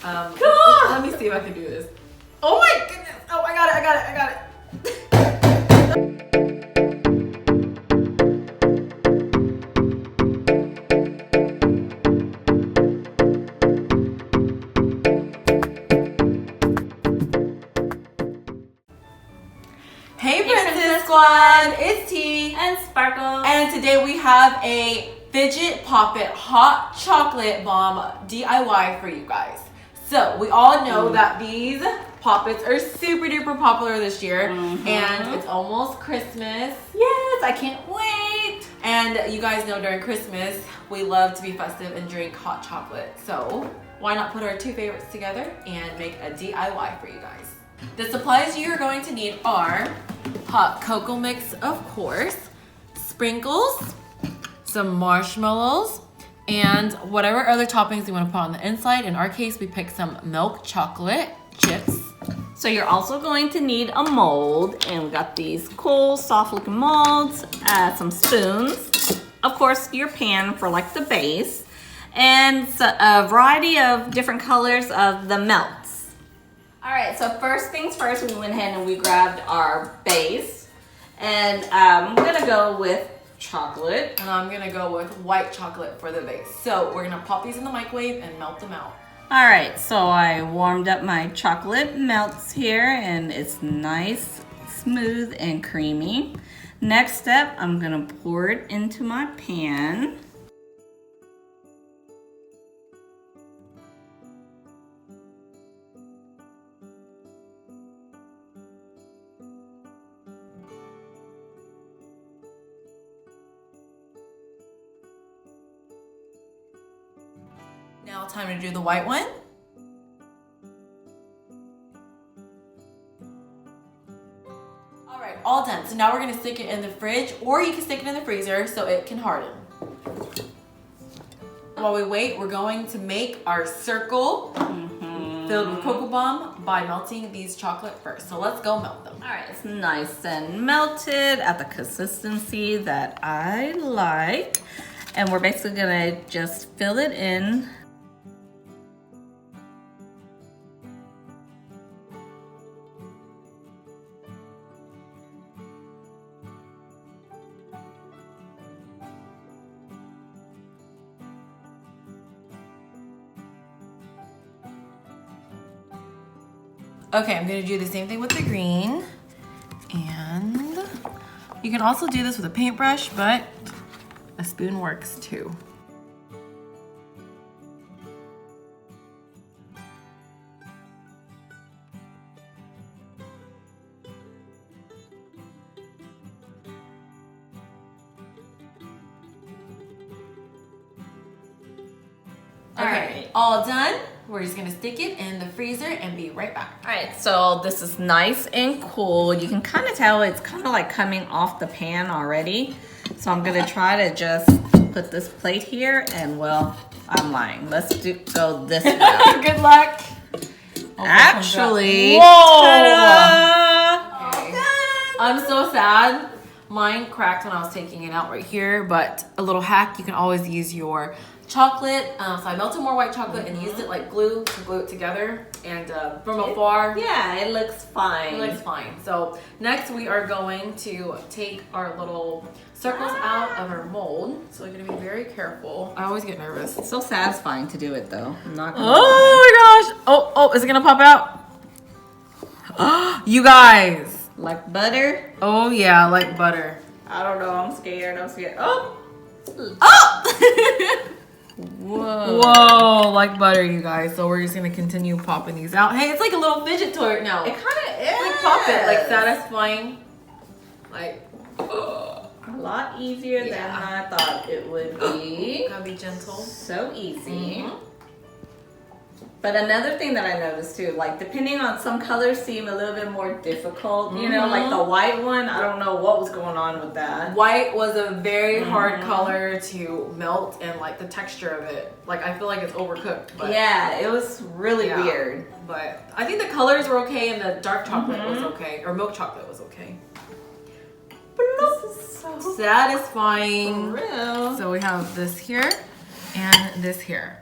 Come on! Let me see if I can do this. Oh my goodness! Oh, I got it. Hey Princess Squad, it's T and Sparkle, and today we have a Fidget Pop-It Hot Chocolate Bomb DIY for you guys. So we all know that these Pop-Its are super duper popular this year, and it's almost Christmas. Yes, I can't wait. And you guys know during Christmas we love to be festive and drink hot chocolate. So why not put our two favorites together and make a DIY for you guys? The supplies you're going to need are hot cocoa mix, of course, sprinkles, some marshmallows, and whatever other toppings you want to put on the inside. In our case, we picked some milk chocolate chips. So you're also going to need a mold, and we got these cool, soft-looking molds, some spoons, of course, your pan for like the base, and a variety of different colors of the melts. All right, so first things first, we went ahead and we grabbed our base, and I'm gonna go with chocolate. And I'm gonna go with white chocolate for the base. So we're gonna pop these in the microwave and melt them out. All right, so I warmed up my chocolate melts here, and it's nice, smooth, and creamy. Next step, I'm gonna pour it into my pan. Now time to do the white one. All right, all done. So now we're gonna stick it in the fridge, or you can stick it in the freezer so it can harden. While we wait, we're going to make our circle filled with cocoa bomb by melting these chocolate first. So let's go melt them. All right, it's nice and melted at the consistency that I like. And we're basically gonna just fill it in. Okay, I'm gonna do the same thing with the green. And you can also do this with a paintbrush, but a spoon works too. Okay, all done. We're just gonna stick it in the freezer and be right back. All right, so this is nice and cool. You can kind of tell it's kind of like coming off the pan already. So I'm gonna try to just put this plate here, and well, I'm lying. Let's go this way. Good luck. Actually, whoa! Okay. I'm so sad. Mine cracked when I was taking it out right here, but a little hack, you can always use your chocolate. So I melted more white chocolate and used it like glue to glue it together. And from afar, yeah, it looks fine. It looks fine. So next we are going to take our little circles out of our mold. So we're gonna be very careful. I always get nervous. It's so satisfying to do it though. I'm not gonna lie. My gosh! Oh, is it gonna pop out? You guys. Like butter? Oh yeah, like butter. I don't know. I'm scared. Oh! Whoa. Whoa, like butter, you guys. So we're just gonna continue popping these out. Hey, it's like a little fidget toy now. It kind of is. It's like pop it, like satisfying. Like, a lot easier than I thought it would be. Gotta be gentle. So easy. But another thing that I noticed too, like depending on some colors seem a little bit more difficult. You know, like the white one, I don't know what was going on with that. White was a very hard color to melt, and like the texture of it, like I feel like it's overcooked. But yeah, it was really weird. But I think the colors were okay, and the dark chocolate was okay, or milk chocolate was okay. This is so satisfying. For real. So we have this here and this here.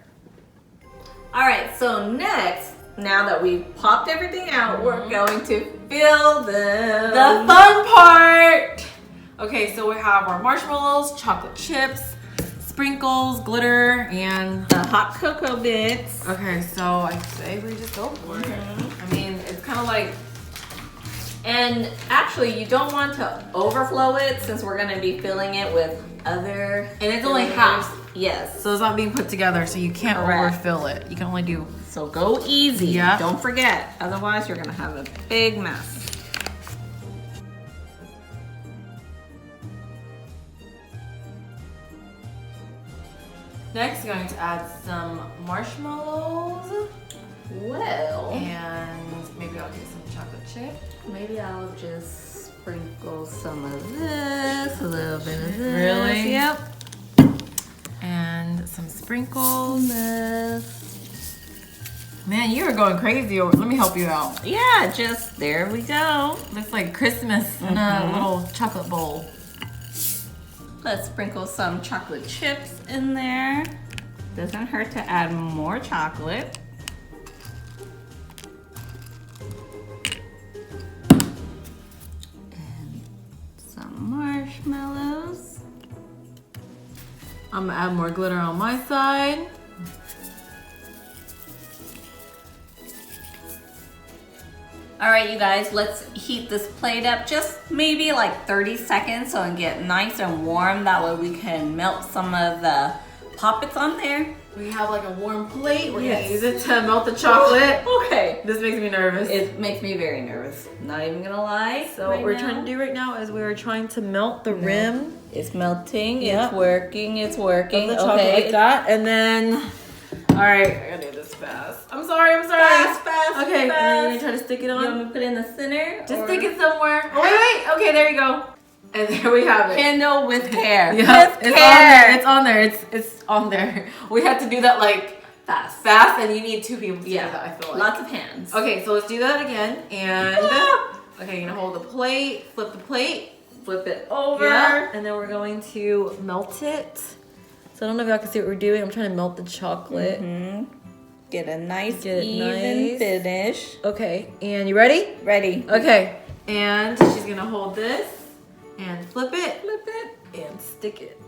All right, so next, now that we've popped everything out, we're going to fill them. The fun part! Okay, so we have our marshmallows, chocolate chips, sprinkles, glitter, and The hot cocoa bits. okay, so I say we just go for it. I mean, it's kind of like, And actually, you don't want to overflow it since we're going to be filling it with other. and it's only fillers. half. Yes. So it's not being put together, so you can't Correct. overfill it. You can only do. So go easy. Yeah. Don't forget. Otherwise, you're going to have a big mess. Next, going to add some marshmallows, Well, and maybe I'll do some chocolate chip. maybe I'll just sprinkle some of this, a little bit of this. Really? Yep. And some sprinkles. This. Man, you are going crazy over. Let me help you out. Yeah, just there we go. Looks like Christmas in a little chocolate bowl. Let's sprinkle some chocolate chips in there. Doesn't hurt to add more chocolate. And some marshmallows. I'm gonna add more glitter on my side. All right, you guys, let's heat this plate up just maybe like 30 seconds so it get nice and warm. That way we can melt some of the poppets on there. We have like a warm plate. We're Yes. gonna use it to melt the chocolate. Okay. This makes me nervous. It makes me very nervous. Not even gonna lie. So what we're trying to do right now is we're trying to melt the rim It's melting. Yep. It's working. It's of working. the chocolate Okay. like that, and then. All right, I gotta do this fast. I'm sorry. Fast. Okay, and then fast. you need to try to stick it You want on. me to put it in the center? Just or- stick it somewhere. Oh wait. Okay, there you go. And there we have it. Candle with care. Yeah, With it's care. on there. It's on there. It's on there. We have to do that like Fast. and you need 2 people to do Yeah. that. I feel like. Lots of hands. Okay, so let's do that again. And okay, you're gonna hold the plate, flip the plate, Flip it over. yeah, and then we're going to melt it. So I don't know if y'all can see what we're doing. I'm trying to melt the chocolate. Mhm. Get a nice Get it even nice. finish. Okay, and you ready? Ready. Okay, and she's gonna hold this and flip it Flip it. and stick it.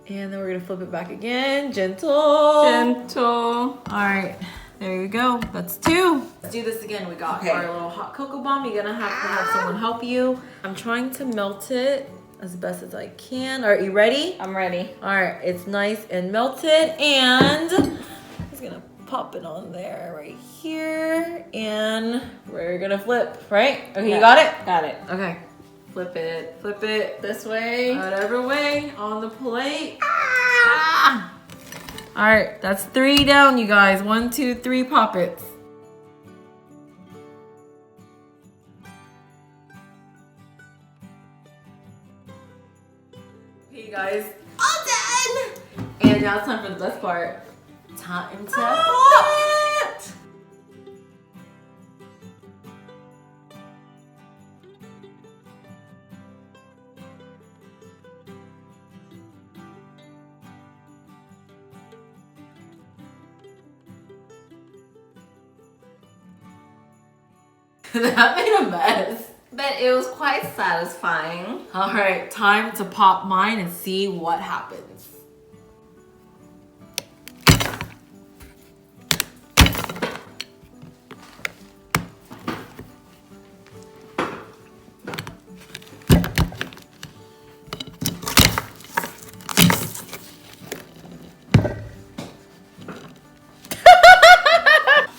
And then we're gonna flip it back again, gentle. Gentle. All right, there you go. That's 2. Let's do this again. We got Okay. our little hot cocoa bomb. You're gonna have to have someone help you. I'm trying to melt it as best as I can. All right, you ready? I'm ready. All right, it's nice and melted, and I'm just gonna pop it on there right here, and we're gonna flip, right? Okay, you got it? Got it. Okay, flip it This way. whatever way on the plate. Ah! All right, that's 3 down, you guys. 1, 2, 3 poppets. Okay, you guys, all done. And now it's time for the best part. Time to pop it. That made a mess. But it was quite satisfying. All right, time to pop mine and see what happens.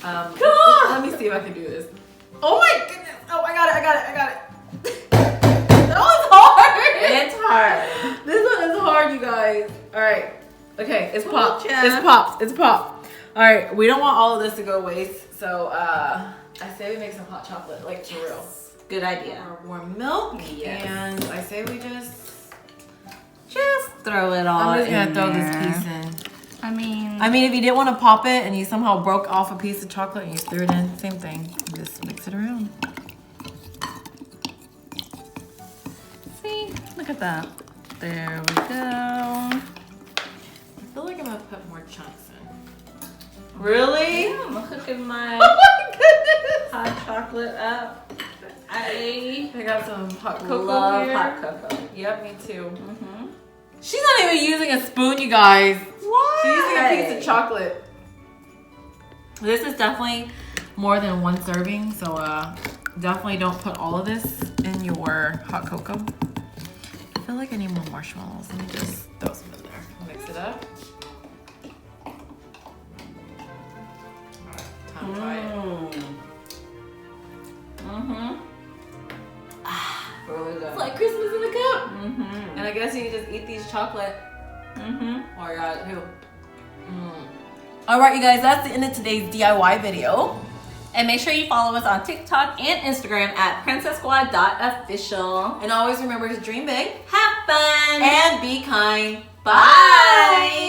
Let me see if I can do this. Oh my goodness! Oh, I got it! That was hard! It's hard. This one is hard, you guys. All right. Okay, it's popped. Gotcha. It's popped. It's popped. All right, we don't want all of this to go waste, so I say we make some hot chocolate, like for real. Good idea. Or warm milk, Yes. and I say we just throw it all I'm just gonna in throw there. this piece in. I mean, If you didn't want to pop it and you somehow broke off a piece of chocolate and you threw it in, same thing. You just mix it around. see, look at that. There we go. I feel like I'm gonna put more chunks in. Really? Yeah, I'm hooking my Oh my goodness. hot chocolate up. I got some hot cocoa love here. hot cocoa. Yep, me too. Mm-hmm. She's not even using a spoon, you guys. Why? She's using a piece of chocolate. This is definitely more than one serving, so definitely don't put all of this in your hot cocoa. I feel like I need more marshmallows. Let me just throw some in there. Mix it up. Alright, time to try it. Mm-hmm. Really good. It's like Christmas in a cup. Mm-hmm. And I guess you can just eat these chocolate. Mm-hmm. Oh my god, who? Alright, you guys, that's the end of today's DIY video. And make sure you follow us on TikTok and Instagram at princesssquad.official. And always remember to dream big Have fun! and be kind. Bye.